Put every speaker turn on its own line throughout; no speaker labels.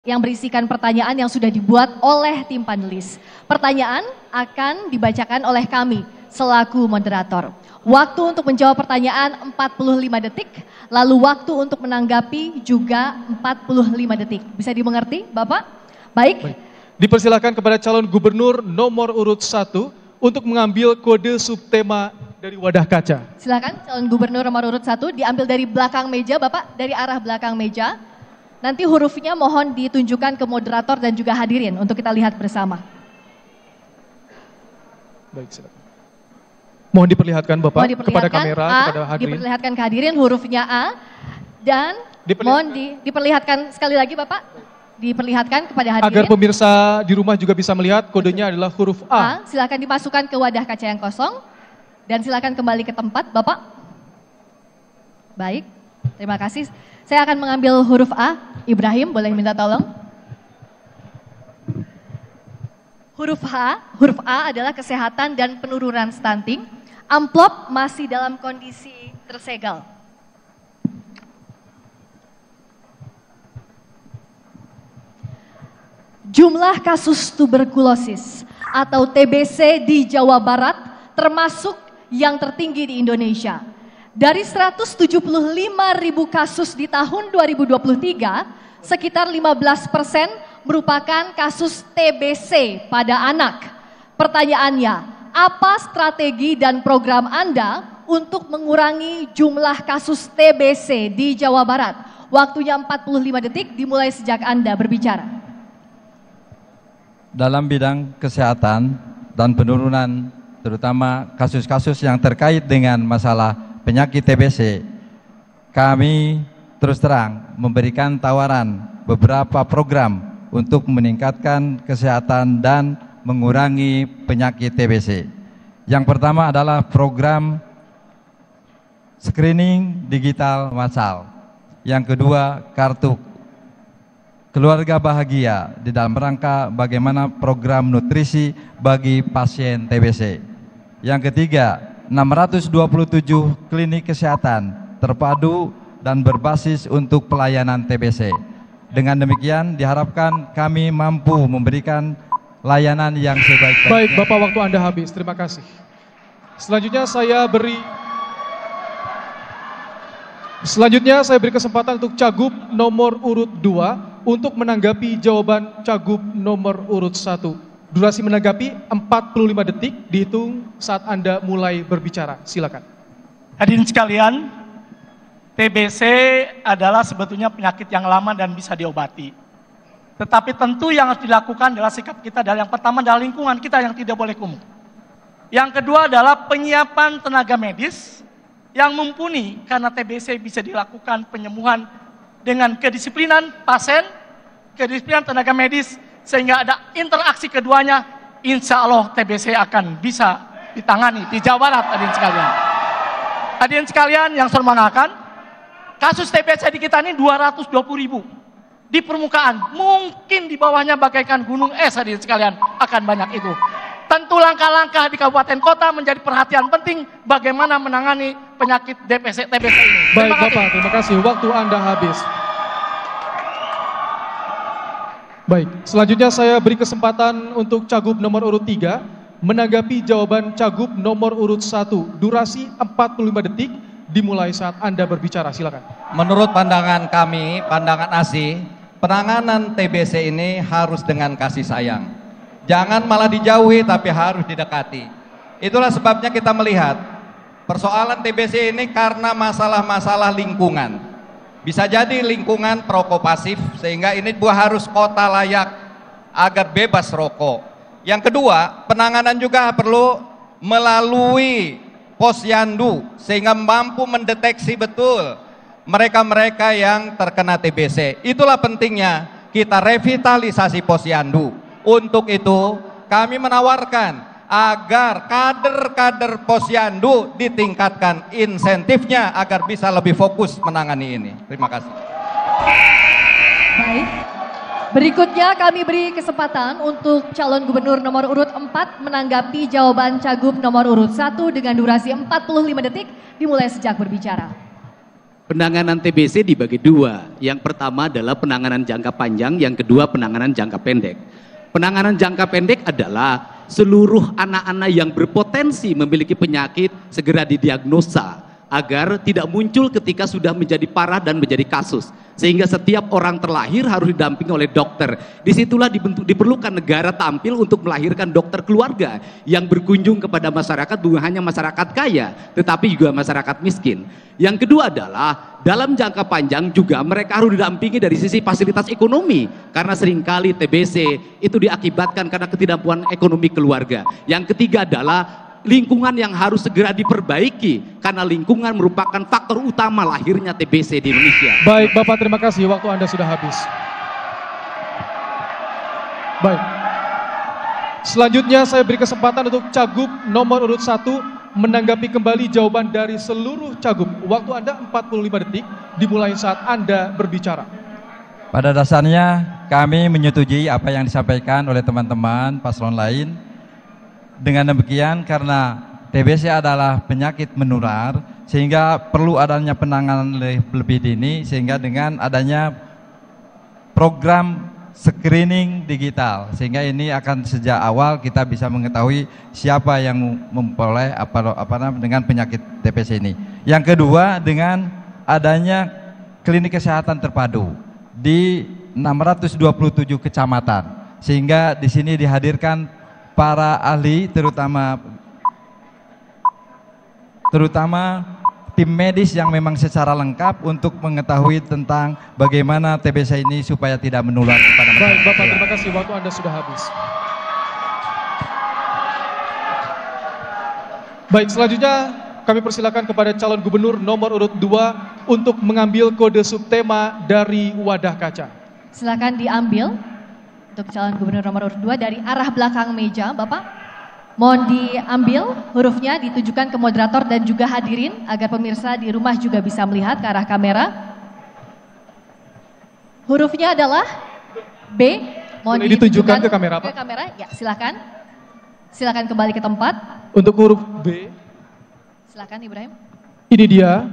yang berisikan pertanyaan yang sudah dibuat oleh tim panelis. Pertanyaan akan dibacakan oleh kami selaku moderator. Waktu untuk menjawab pertanyaan 45 detik, lalu waktu untuk menanggapi juga 45 detik. Bisa dimengerti, Bapak? Baik.
Dipersilakan kepada calon gubernur nomor urut 1 untuk mengambil kode subtema dari wadah kaca.
Silakan calon gubernur nomor urut 1 diambil dari belakang meja, Bapak, dari arah belakang meja. Nanti hurufnya mohon ditunjukkan ke moderator dan juga hadirin untuk kita lihat bersama.
Baik, silakan. Mohon diperlihatkan Bapak kepada kamera, kepada hadirin.
Diperlihatkan ke hadirin hurufnya A dan mohon diperlihatkan sekali lagi Bapak. Diperlihatkan kepada hadirin.
Agar pemirsa di rumah juga bisa melihat, kodenya adalah huruf A.
Silakan dimasukkan ke wadah kaca yang kosong dan silakan kembali ke tempat Bapak. Baik, terima kasih. Saya akan mengambil huruf A. Ibrahim, boleh minta tolong? Huruf A adalah kesehatan dan penurunan stunting. Amplop masih dalam kondisi tersegel. Jumlah kasus tuberkulosis atau TBC di Jawa Barat termasuk yang tertinggi di Indonesia. Dari 175.000 kasus di tahun 2023, sekitar 15% merupakan kasus TBC pada anak. Pertanyaannya, apa strategi dan program Anda untuk mengurangi jumlah kasus TBC di Jawa Barat? Waktunya 45 detik dimulai sejak Anda berbicara.
Dalam bidang kesehatan dan penurunan terutama kasus-kasus yang terkait dengan masalah penyakit TBC, kami terus terang memberikan tawaran beberapa program untuk meningkatkan kesehatan dan mengurangi penyakit TBC. Yang pertama adalah program screening digital massal. Yang kedua, kartu keluarga bahagia di dalam rangka bagaimana program nutrisi bagi pasien TBC. Yang ketiga, 627 klinik kesehatan terpadu dan berbasis untuk pelayanan TBC. Dengan demikian diharapkan kami mampu memberikan layanan yang sebaik-baiknya.
Baik, Bapak, waktu Anda habis. Terima kasih. Selanjutnya saya beri kesempatan untuk Cagup nomor urut 2 untuk menanggapi jawaban Cagup nomor urut 1. Durasi menanggapi 45 detik dihitung saat Anda mulai berbicara. Silakan.
Hadirin sekalian, TBC adalah sebetulnya penyakit yang lama dan bisa diobati. Tetapi tentu yang harus dilakukan adalah sikap kita. Dan yang pertama adalah lingkungan kita yang tidak boleh kumuh. Yang kedua adalah penyiapan tenaga medis yang mumpuni, karena TBC bisa dilakukan penyembuhan dengan kedisiplinan pasien, kedisiplinan tenaga medis, sehingga ada interaksi keduanya. Insya Allah TBC akan bisa ditangani di Jawa Barat. Hadirin sekalian, hadirin sekalian yang saya hormati, kasus TBC di kita ini 220.000 di permukaan, mungkin di bawahnya bagaikan gunung es. Hadirin sekalian, akan banyak itu. Tentu langkah-langkah di kabupaten kota menjadi perhatian penting bagaimana menangani penyakit TBC ini.
Baik Bapak, terima kasih. Waktu Anda habis. Baik, selanjutnya saya beri kesempatan untuk Cagup nomor urut 3 menanggapi jawaban Cagup nomor urut 1. Durasi 45 detik dimulai saat Anda berbicara. Silakan.
Menurut pandangan kami, pandangan ASI, penanganan TBC ini harus dengan kasih sayang. Jangan malah dijauhi tapi harus didekati. Itulah sebabnya kita melihat persoalan TBC ini karena masalah-masalah lingkungan. Bisa jadi lingkungan perokok pasif, sehingga ini harus kota layak agar bebas rokok. Yang kedua, penanganan juga perlu melalui posyandu sehingga mampu mendeteksi betul mereka-mereka yang terkena TBC. Itulah pentingnya kita revitalisasi posyandu. Untuk itu kami menawarkan agar kader-kader posyandu ditingkatkan insentifnya agar bisa lebih fokus menangani ini. Terima kasih.
Baik. Berikutnya kami beri kesempatan untuk calon gubernur nomor urut 4 menanggapi jawaban Cagup nomor urut 1 dengan durasi 45 detik dimulai sejak berbicara.
Penanganan TBC dibagi dua. Yang pertama adalah penanganan jangka panjang, yang kedua penanganan jangka pendek. Penanganan jangka pendek adalah seluruh anak-anak yang berpotensi memiliki penyakit segera didiagnosa agar tidak muncul ketika sudah menjadi parah dan menjadi kasus. Sehingga setiap orang terlahir harus didampingi oleh dokter. Disitulah diperlukan negara tampil untuk melahirkan dokter keluarga yang berkunjung kepada masyarakat, bukan hanya masyarakat kaya, tetapi juga masyarakat miskin. Yang kedua adalah dalam jangka panjang juga mereka harus didampingi dari sisi fasilitas ekonomi, karena seringkali TBC itu diakibatkan karena ketidakmampuan ekonomi keluarga. Yang ketiga adalah lingkungan yang harus segera diperbaiki, karena lingkungan merupakan faktor utama lahirnya TBC di Indonesia.
Baik Bapak, terima kasih, waktu Anda sudah habis. Baik, selanjutnya saya beri kesempatan untuk Cagup nomor urut 1 menanggapi kembali jawaban dari seluruh Cagup. Waktu Anda 45 detik dimulai saat Anda berbicara.
Pada dasarnya kami menyetujui apa yang disampaikan oleh teman-teman paslon lain. Dengan demikian, karena TBC adalah penyakit menular, sehingga perlu adanya penanganan lebih dini, sehingga dengan adanya program screening digital, sehingga ini akan sejak awal kita bisa mengetahui siapa yang memperoleh dengan penyakit TBC ini. Yang kedua, dengan adanya klinik kesehatan terpadu di 627 kecamatan, sehingga di sini dihadirkan para ahli, terutama tim medis yang memang secara lengkap untuk mengetahui tentang bagaimana TBC ini supaya tidak menular kepada masyarakat.
Baik Bapak, terima kasih, waktu Anda sudah habis. Baik, selanjutnya kami persilakan kepada calon gubernur nomor urut 2 untuk mengambil kode subtema dari wadah kaca.
Silakan diambil untuk calon gubernur nomor urut 2 dari arah belakang meja, Bapak. Mohon diambil hurufnya, ditujukan ke moderator dan juga hadirin agar pemirsa di rumah juga bisa melihat ke arah kamera. Hurufnya adalah B. Mohon
ditujukan ke kamera, Pak.
Ke kamera, ya silakan. Silakan kembali ke tempat.
Untuk huruf B,
silakan Ibrahim.
ini dia.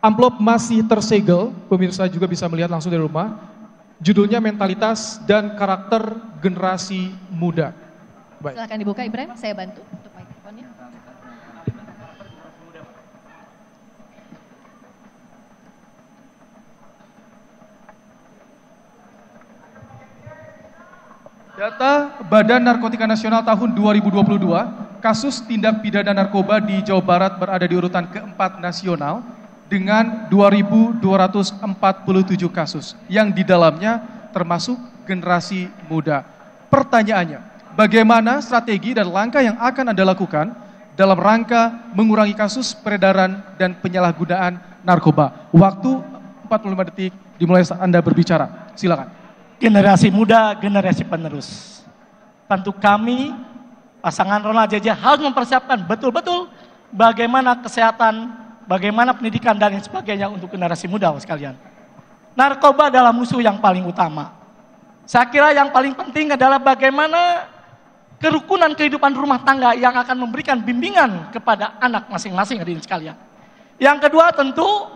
Amplop masih tersegel, pemirsa juga bisa melihat langsung dari rumah. Judulnya Mentalitas dan Karakter Generasi Muda. Baik.
Silakan dibuka Ibrahim, saya bantu untuk mikrofonnya.
Data Badan Narkotika Nasional tahun 2022, kasus tindak pidana narkoba di Jawa Barat berada di urutan keempat nasional dengan 2.247 kasus, yang di dalamnya termasuk generasi muda. Pertanyaannya, bagaimana strategi dan langkah yang akan Anda lakukan dalam rangka mengurangi kasus peredaran dan penyalahgunaan narkoba? Waktu 45 detik dimulai saat Anda berbicara. Silakan.
Generasi muda, generasi penerus. Tentu kami, pasangan Ronald JJ harus mempersiapkan betul-betul bagaimana kesehatan, bagaimana pendidikan dan sebagainya untuk generasi muda sekalian. Narkoba adalah musuh yang paling utama. Saya kira yang paling penting adalah bagaimana kerukunan kehidupan rumah tangga yang akan memberikan bimbingan kepada anak masing-masing hadirin sekalian. Yang kedua tentu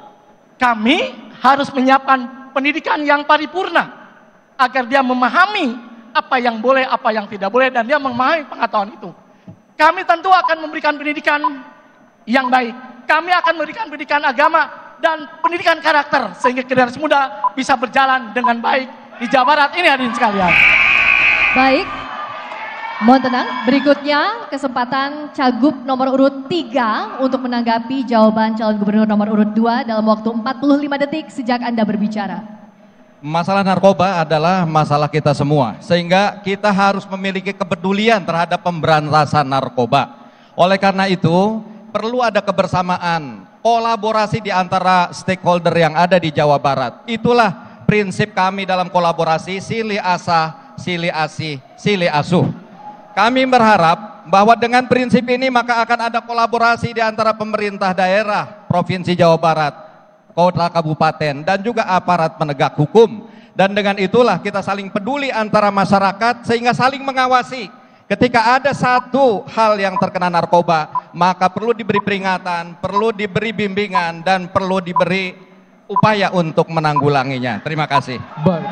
kami harus menyiapkan pendidikan yang paripurna agar dia memahami apa yang boleh, apa yang tidak boleh, dan dia memahami pengetahuan itu. Kami tentu akan memberikan pendidikan yang baik. Kami akan memberikan pendidikan agama dan pendidikan karakter sehingga generasi muda bisa berjalan dengan baik di Jawa Barat ini hadirin sekalian.
Baik, mohon tenang. Berikutnya kesempatan Cagup nomor urut 3 untuk menanggapi jawaban calon gubernur nomor urut 2 dalam waktu 45 detik sejak Anda berbicara.
Masalah narkoba adalah masalah kita semua, sehingga kita harus memiliki kepedulian terhadap pemberantasan narkoba. Oleh karena itu, perlu ada kebersamaan, kolaborasi di antara stakeholder yang ada di Jawa Barat. Itulah prinsip kami dalam kolaborasi Silih Asah, Silih Asih, Silih Asuh. Kami berharap bahwa dengan prinsip ini maka akan ada kolaborasi di antara pemerintah daerah, Provinsi Jawa Barat, kota kabupaten, dan juga aparat penegak hukum. Dan dengan itulah kita saling peduli antara masyarakat sehingga saling mengawasi. Ketika ada satu hal yang terkena narkoba, maka perlu diberi peringatan, perlu diberi bimbingan, dan perlu diberi upaya untuk menanggulanginya. Terima kasih.
Baik.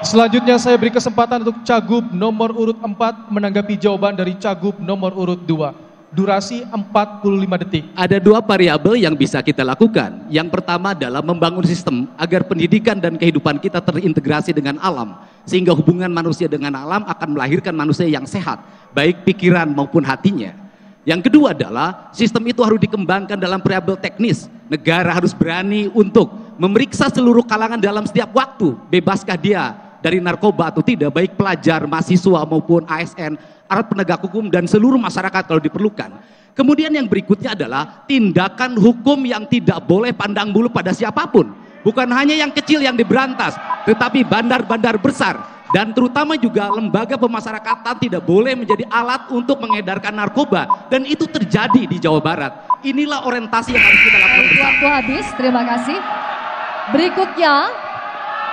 Selanjutnya saya beri kesempatan untuk Cagup nomor urut 4 menanggapi jawaban dari Cagup nomor urut 2. Durasi 45 detik.
Ada dua variabel yang bisa kita lakukan. Yang pertama adalah membangun sistem agar pendidikan dan kehidupan kita terintegrasi dengan alam. Sehingga hubungan manusia dengan alam akan melahirkan manusia yang sehat, baik pikiran maupun hatinya. Yang kedua adalah sistem itu harus dikembangkan dalam variabel teknis. Negara harus berani untuk memeriksa seluruh kalangan dalam setiap waktu. Bebaskah dia dari narkoba atau tidak, baik pelajar, mahasiswa maupun ASN, aparat penegak hukum dan seluruh masyarakat kalau diperlukan. Kemudian yang berikutnya adalah tindakan hukum yang tidak boleh pandang bulu pada siapapun. Bukan hanya yang kecil yang diberantas, tetapi bandar-bandar besar dan terutama juga lembaga pemasyarakatan tidak boleh menjadi alat untuk mengedarkan narkoba, dan itu terjadi di Jawa Barat. Inilah orientasi yang harus kita lakukan.
Waktu habis, terima kasih. Berikutnya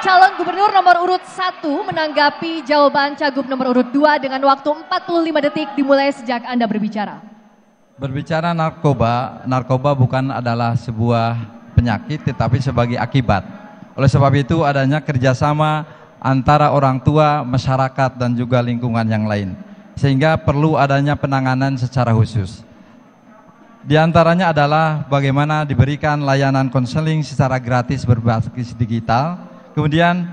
calon gubernur nomor urut 1 menanggapi jawaban Cagup nomor urut 2 dengan waktu 45 detik dimulai sejak Anda berbicara.
Berbicara narkoba, narkoba bukan adalah sebuah penyakit tetapi sebagai akibat. Oleh sebab itu adanya kerjasama antara orang tua, masyarakat dan juga lingkungan yang lain. Sehingga perlu adanya penanganan secara khusus. Di antaranya adalah bagaimana diberikan layanan konseling secara gratis berbasis digital. Kemudian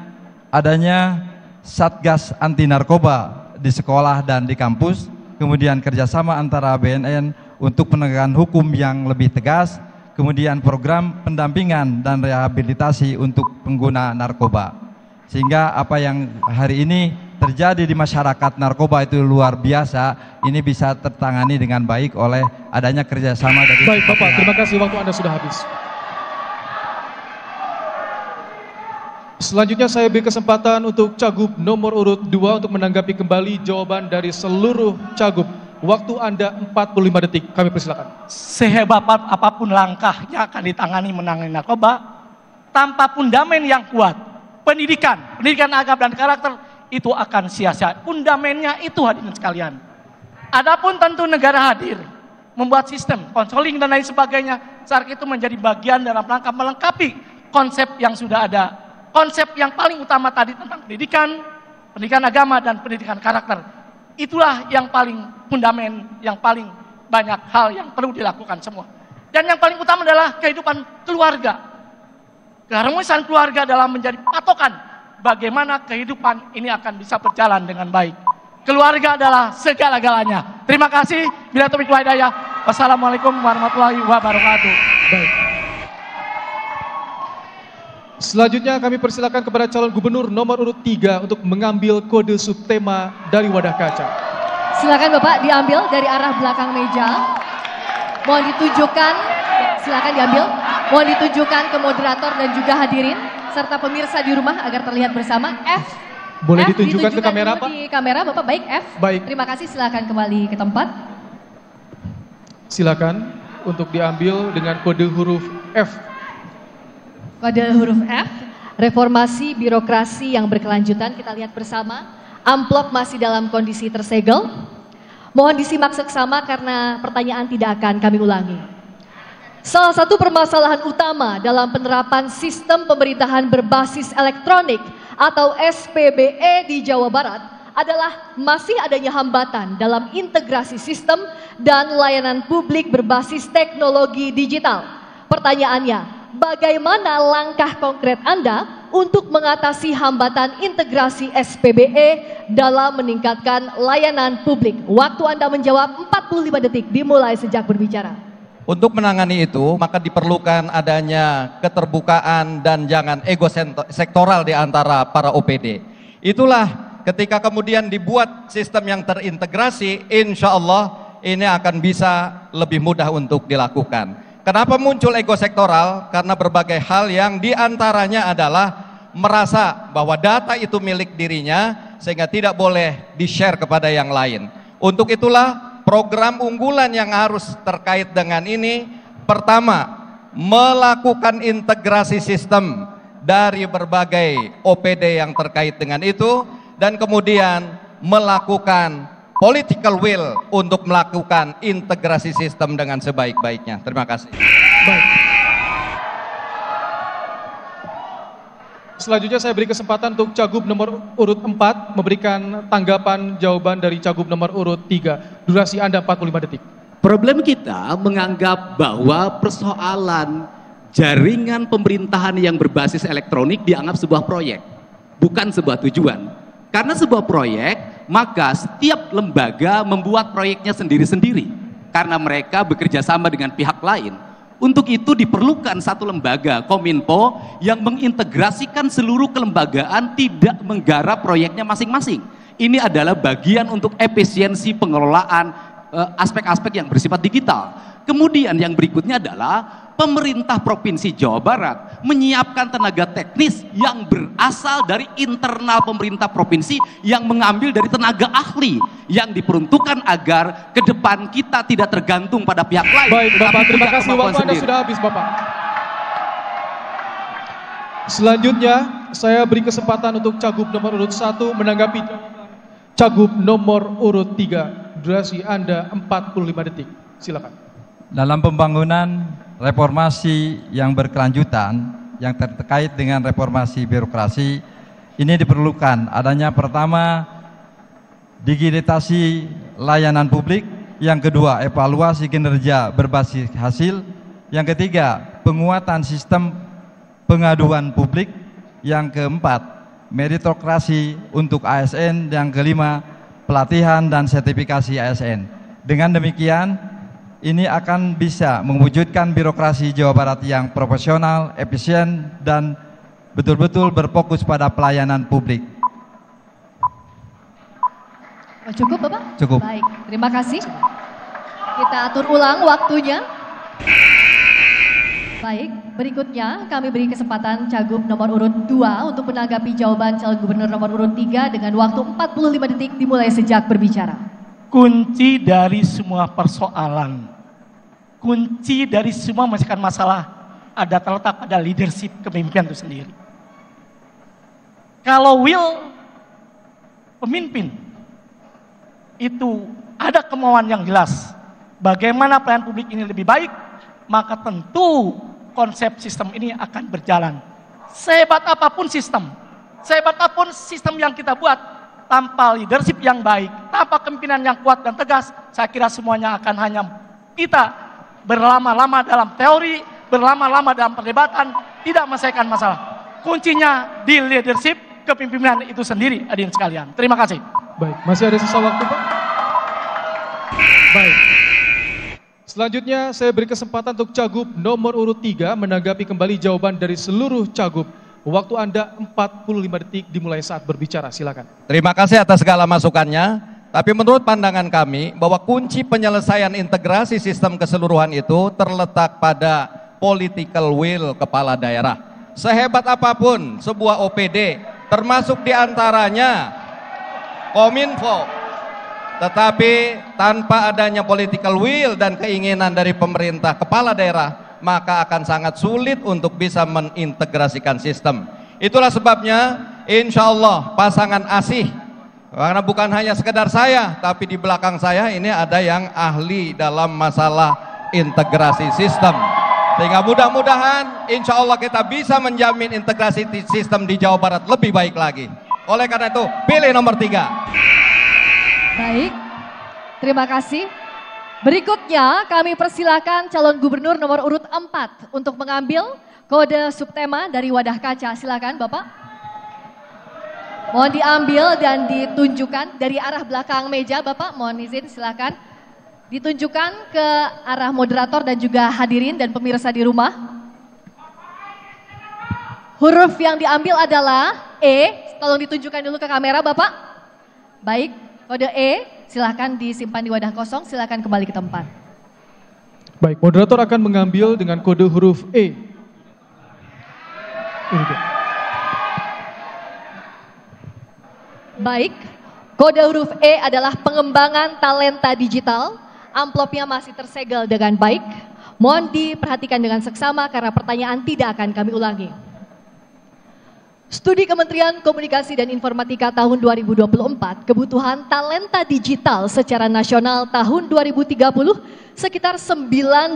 adanya Satgas Anti Narkoba di sekolah dan di kampus, kemudian kerjasama antara BNN untuk penegakan hukum yang lebih tegas, kemudian program pendampingan dan rehabilitasi untuk pengguna narkoba. Sehingga apa yang hari ini terjadi di masyarakat narkoba itu luar biasa, ini bisa tertangani dengan baik oleh adanya kerjasama dari...
Baik Bapak, terima kasih, waktu Anda sudah habis. Selanjutnya saya beri kesempatan untuk Cagup nomor urut 2 untuk menanggapi kembali jawaban dari seluruh Cagup. Waktu Anda 45 detik, kami persilakan.
Sehebat apapun langkah yang akan ditangani menangani narkoba, tanpa fundament yang kuat, pendidikan agama dan karakter itu akan sia-sia. Fundamennya itu hadirin sekalian. Adapun tentu negara hadir, membuat sistem, konseling dan lain sebagainya, saat itu menjadi bagian dalam rangka melengkapi konsep yang sudah ada. Konsep yang paling utama tadi tentang pendidikan agama dan pendidikan karakter. Itulah yang paling fundament, yang paling banyak hal yang perlu dilakukan semua. Dan yang paling utama adalah kehidupan keluarga. Keharmonisan keluarga dalam menjadi patokan bagaimana kehidupan ini akan bisa berjalan dengan baik. Keluarga adalah segala-galanya. Terima kasih. Bila taufiq wal hidayah. Wassalamualaikum warahmatullahi wabarakatuh.
Baik. Selanjutnya kami persilakan kepada calon gubernur nomor urut 3 untuk mengambil kode subtema dari wadah kaca.
Silakan Bapak diambil dari arah belakang meja. Mohon ditujukan, silakan diambil. Mohon ditujukan ke moderator dan juga hadirin serta pemirsa di rumah agar terlihat bersama. F.
Boleh
F,
ditunjukkan ke kamera Pak?
Di kamera Bapak, baik F.
Baik.
Terima kasih, silakan kembali ke tempat.
Silakan untuk diambil dengan kode huruf F.
Kode huruf F, reformasi birokrasi yang berkelanjutan, kita lihat bersama. Amplop masih dalam kondisi tersegel. Mohon disimak seksama karena pertanyaan tidak akan kami ulangi. Salah satu permasalahan utama dalam penerapan sistem pemerintahan berbasis elektronik atau SPBE di Jawa Barat adalah masih adanya hambatan dalam integrasi sistem dan layanan publik berbasis teknologi digital. Pertanyaannya, bagaimana langkah konkret Anda untuk mengatasi hambatan integrasi SPBE dalam meningkatkan layanan publik? Waktu Anda menjawab 45 detik dimulai sejak berbicara.
Untuk menangani itu, maka diperlukan adanya keterbukaan dan jangan ego sektoral di antara para OPD. Itulah ketika kemudian dibuat sistem yang terintegrasi, insya Allah ini akan bisa lebih mudah untuk dilakukan. Kenapa muncul ego sektoral? Karena berbagai hal yang diantaranya adalah merasa bahwa data itu milik dirinya sehingga tidak boleh di-share kepada yang lain. Untuk itulah program unggulan yang harus terkait dengan ini, pertama, melakukan integrasi sistem dari berbagai OPD yang terkait dengan itu, dan kemudian melakukan political will untuk melakukan integrasi sistem dengan sebaik-baiknya. Terima kasih.
Baik. Selanjutnya saya beri kesempatan untuk Cagup nomor urut 4 memberikan tanggapan jawaban dari Cagup nomor urut 3. Durasi Anda 45 detik.
Problem kita menganggap bahwa persoalan jaringan pemerintahan yang berbasis elektronik dianggap sebuah proyek, bukan sebuah tujuan. Karena sebuah proyek, maka setiap lembaga membuat proyeknya sendiri-sendiri. Karena mereka bekerja sama dengan pihak lain. Untuk itu diperlukan satu lembaga, Kominfo, yang mengintegrasikan seluruh kelembagaan, tidak menggarap proyeknya masing-masing. Ini adalah bagian untuk efisiensi pengelolaan aspek-aspek yang bersifat digital. Kemudian yang berikutnya adalah pemerintah Provinsi Jawa Barat menyiapkan tenaga teknis yang berasal dari internal pemerintah provinsi yang mengambil dari tenaga ahli yang diperuntukkan agar ke depan kita tidak tergantung pada pihak lain.
Baik Bapak, terima kasih, waktu Anda sudah habis Bapak. Selanjutnya saya beri kesempatan untuk Cagup nomor urut 1 menanggapi Cagup nomor urut 3. Durasi Anda 45 detik. Silakan.
Dalam pembangunan reformasi yang berkelanjutan yang terkait dengan reformasi birokrasi, ini diperlukan adanya pertama digitalisasi layanan publik, yang kedua evaluasi kinerja berbasis hasil, yang ketiga penguatan sistem pengaduan publik, yang keempat meritokrasi untuk ASN, yang kelima pelatihan dan sertifikasi ASN. Dengan demikian ini akan bisa mewujudkan birokrasi Jawa Barat yang profesional, efisien, dan betul-betul berfokus pada pelayanan publik.
Cukup Bapak?
Cukup.
Baik, terima kasih. Kita atur ulang waktunya. Baik, berikutnya kami beri kesempatan Cagup nomor urut 2 untuk menanggapi jawaban Calon Gubernur nomor urut 3 dengan waktu 45 detik dimulai sejak berbicara.
Kunci dari semua persoalan, kunci dari semua menyelesaikan masalah ada terletak pada leadership kepemimpinan itu sendiri. Kalau will pemimpin itu ada kemauan yang jelas bagaimana pelayanan publik ini lebih baik, maka tentu konsep sistem ini akan berjalan. Sehebat apapun sistem yang kita buat, tanpa leadership yang baik, tanpa kepemimpinan yang kuat dan tegas, saya kira semuanya akan hanya kita berlama-lama dalam teori, berlama-lama dalam perdebatan, tidak menyelesaikan masalah. Kuncinya di leadership kepemimpinan itu sendiri, hadirin sekalian. Terima kasih.
Baik, masih ada sisa waktu Pak? Baik. Selanjutnya saya beri kesempatan untuk Cagup nomor urut 3 menanggapi kembali jawaban dari seluruh Cagup. Waktu Anda 45 detik dimulai saat berbicara, silakan.
Terima kasih atas segala masukannya. Tapi menurut pandangan kami bahwa kunci penyelesaian integrasi sistem keseluruhan itu terletak pada political will kepala daerah. Sehebat apapun sebuah OPD, termasuk diantaranya Kominfo, tetapi tanpa adanya political will dan keinginan dari pemerintah kepala daerah, maka akan sangat sulit untuk bisa mengintegrasikan sistem. Itulah sebabnya insya Allah pasangan ASih, karena bukan hanya sekedar saya, tapi di belakang saya ini ada yang ahli dalam masalah integrasi sistem. Sehingga mudah-mudahan insya Allah kita bisa menjamin integrasi sistem di Jawa Barat lebih baik lagi. Oleh karena itu pilih nomor 3.
Baik, terima kasih. Berikutnya kami persilakan calon gubernur nomor urut 4 untuk mengambil kode subtema dari wadah kaca. Silakan Bapak. Mohon diambil dan ditunjukkan dari arah belakang meja Bapak. Mohon izin silakan. Ditunjukkan ke arah moderator dan juga hadirin dan pemirsa di rumah. Huruf yang diambil adalah E. Tolong ditunjukkan dulu ke kamera Bapak. Baik, kode E. Silahkan disimpan di wadah kosong, silahkan kembali ke tempat.
Baik, moderator akan mengambil dengan kode huruf E.
Baik, kode huruf E adalah pengembangan talenta digital. Amplopnya masih tersegel dengan baik. Mohon diperhatikan dengan seksama karena pertanyaan tidak akan kami ulangi. Studi Kementerian Komunikasi dan Informatika tahun 2024, kebutuhan talenta digital secara nasional tahun 2030 sekitar 9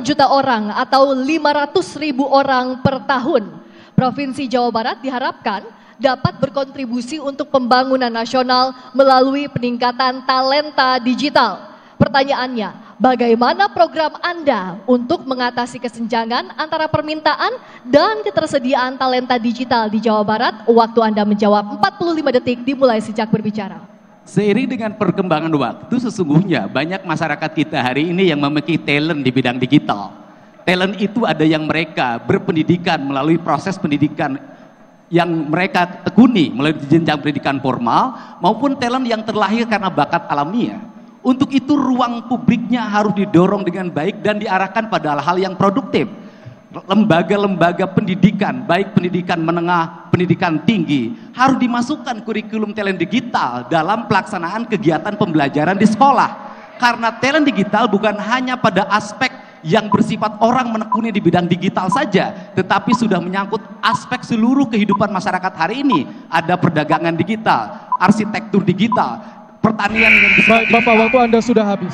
juta orang atau 500.000 orang per tahun. Provinsi Jawa Barat diharapkan dapat berkontribusi untuk pembangunan nasional melalui peningkatan talenta digital. Pertanyaannya, bagaimana program Anda untuk mengatasi kesenjangan antara permintaan dan ketersediaan talenta digital di Jawa Barat? Waktu Anda menjawab 45 detik dimulai sejak berbicara.
Seiring dengan perkembangan waktu, sesungguhnya banyak masyarakat kita hari ini yang memiliki talent di bidang digital. Talent itu ada yang mereka berpendidikan melalui proses pendidikan yang mereka tekuni melalui jenjang pendidikan formal, maupun talent yang terlahir karena bakat alamiah. Untuk itu ruang publiknya harus didorong dengan baik dan diarahkan pada hal-hal yang produktif. Lembaga-lembaga pendidikan, baik pendidikan menengah, pendidikan tinggi, harus dimasukkan kurikulum talent digital dalam pelaksanaan kegiatan pembelajaran di sekolah. Karena talent digital bukan hanya pada aspek yang bersifat orang menekuni di bidang digital saja, tetapi sudah menyangkut aspek seluruh kehidupan masyarakat hari ini. Ada perdagangan digital, arsitektur digital, pertanian yang bisa.
Baik, Bapak, waktu Anda sudah habis.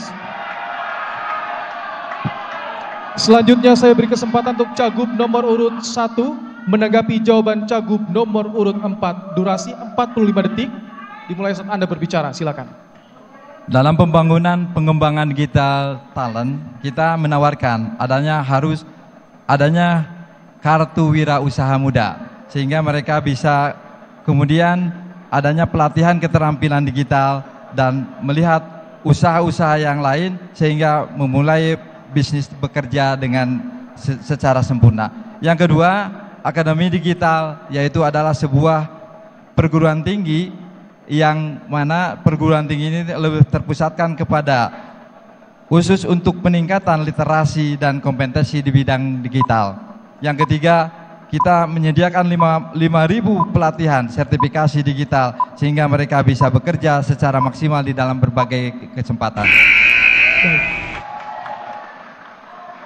Selanjutnya saya beri kesempatan untuk Cagup nomor urut 1 menanggapi jawaban Cagup nomor urut 4. Durasi 45 detik. Dimulai saat Anda berbicara, silakan.
Dalam pembangunan pengembangan digital talent, kita menawarkan adanya kartu wirausaha muda, sehingga mereka bisa kemudian adanya pelatihan keterampilan digital dan melihat usaha-usaha yang lain sehingga memulai bisnis bekerja dengan secara sempurna. Yang kedua, Akademi Digital, yaitu adalah sebuah perguruan tinggi yang mana perguruan tinggi ini lebih terpusatkan kepada khusus untuk peningkatan literasi dan kompetensi di bidang digital. Yang ketiga, kita menyediakan 5.000 pelatihan sertifikasi digital sehingga mereka bisa bekerja secara maksimal di dalam berbagai kesempatan.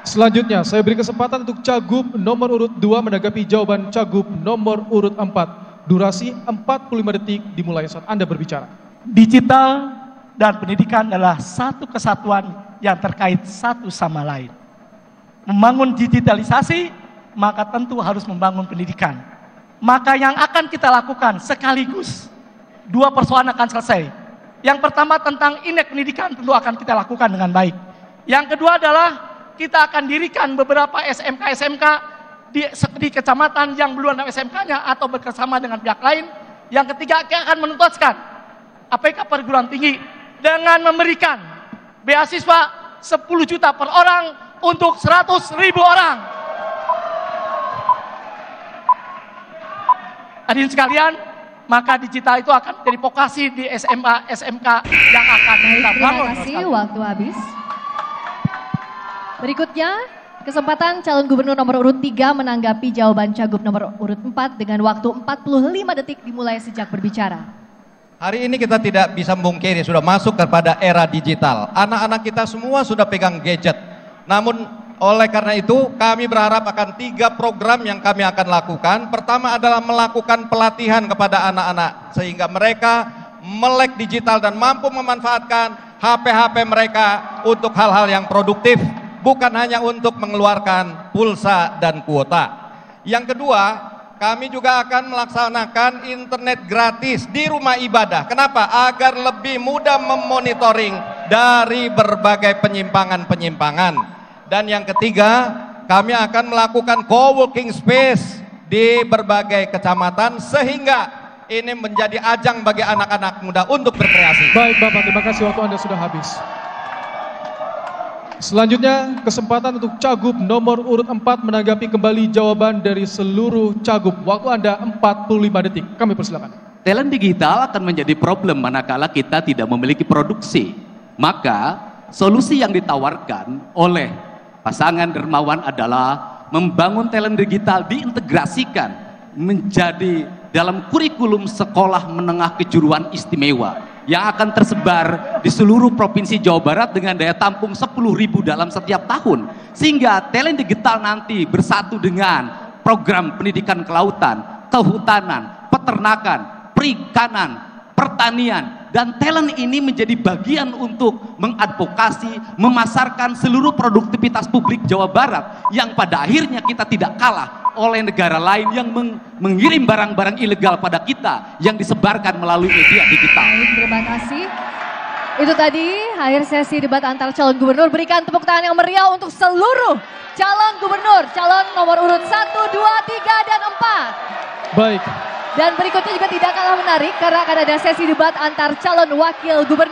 Selanjutnya saya beri kesempatan untuk Cagup nomor urut 2 menanggapi jawaban Cagup nomor urut 4. Durasi 45 detik dimulai saat Anda berbicara.
Digital dan pendidikan adalah satu kesatuan yang terkait satu sama lain. Membangun digitalisasi, maka tentu harus membangun pendidikan. Maka yang akan kita lakukan sekaligus, dua persoalan akan selesai. Yang pertama tentang indeks pendidikan tentu akan kita lakukan dengan baik. Yang kedua adalah kita akan dirikan beberapa SMK-SMK di kecamatan yang belum ada SMK-nya atau bekerjasama dengan pihak lain. Yang ketiga, kita akan menuntaskan APK perguruan tinggi dengan memberikan beasiswa 10 juta per orang untuk 100.000 orang. Hadirin sekalian, maka digital itu akan jadi vokasi di SMA, SMK yang akan kita bangun.
Terima kasih, waktu habis. Berikutnya, kesempatan calon gubernur nomor urut 3 menanggapi jawaban Cagup nomor urut 4 dengan waktu 45 detik dimulai sejak berbicara.
Hari ini kita tidak bisa memungkiri sudah masuk kepada era digital. Anak-anak kita semua sudah pegang gadget. Namun oleh karena itu kami berharap akan 3 program yang kami akan lakukan. Pertama adalah melakukan pelatihan kepada anak-anak sehingga mereka melek digital dan mampu memanfaatkan HP-HP mereka untuk hal-hal yang produktif. Bukan hanya untuk mengeluarkan pulsa dan kuota. Yang kedua, kami juga akan melaksanakan internet gratis di rumah ibadah. Kenapa? Agar lebih mudah memonitoring dari berbagai penyimpangan-penyimpangan. Dan yang ketiga, kami akan melakukan co-working space di berbagai kecamatan sehingga ini menjadi ajang bagi anak-anak muda untuk berkreasi.
Baik Bapak, terima kasih, waktu Anda sudah habis. Selanjutnya, kesempatan untuk Cagup nomor urut 4 menanggapi kembali jawaban dari seluruh Cagup. Waktu Anda 45 detik. Kami persilakan.
Talent digital akan menjadi problem manakala kita tidak memiliki produksi. Maka solusi yang ditawarkan oleh pasangan dermawan adalah membangun talent digital diintegrasikan menjadi dalam kurikulum sekolah menengah kejuruan istimewa yang akan tersebar di seluruh provinsi Jawa Barat dengan daya tampung 10.000 dalam setiap tahun, sehingga talent digital nanti bersatu dengan program pendidikan kelautan, kehutanan, peternakan, perikanan, pertanian, dan talent ini menjadi bagian untuk mengadvokasi, memasarkan seluruh produktivitas publik Jawa Barat yang pada akhirnya kita tidak kalah oleh negara lain yang mengirim barang-barang ilegal pada kita yang disebarkan melalui media digital.
Baik, terima kasih. Itu tadi akhir sesi debat antar calon gubernur. Berikan tepuk tangan yang meriah untuk seluruh calon gubernur, calon nomor urut 1, 2, 3, dan 4.
Baik.
Dan berikutnya juga tidak kalah menarik karena akan ada sesi debat antar calon wakil gubernur.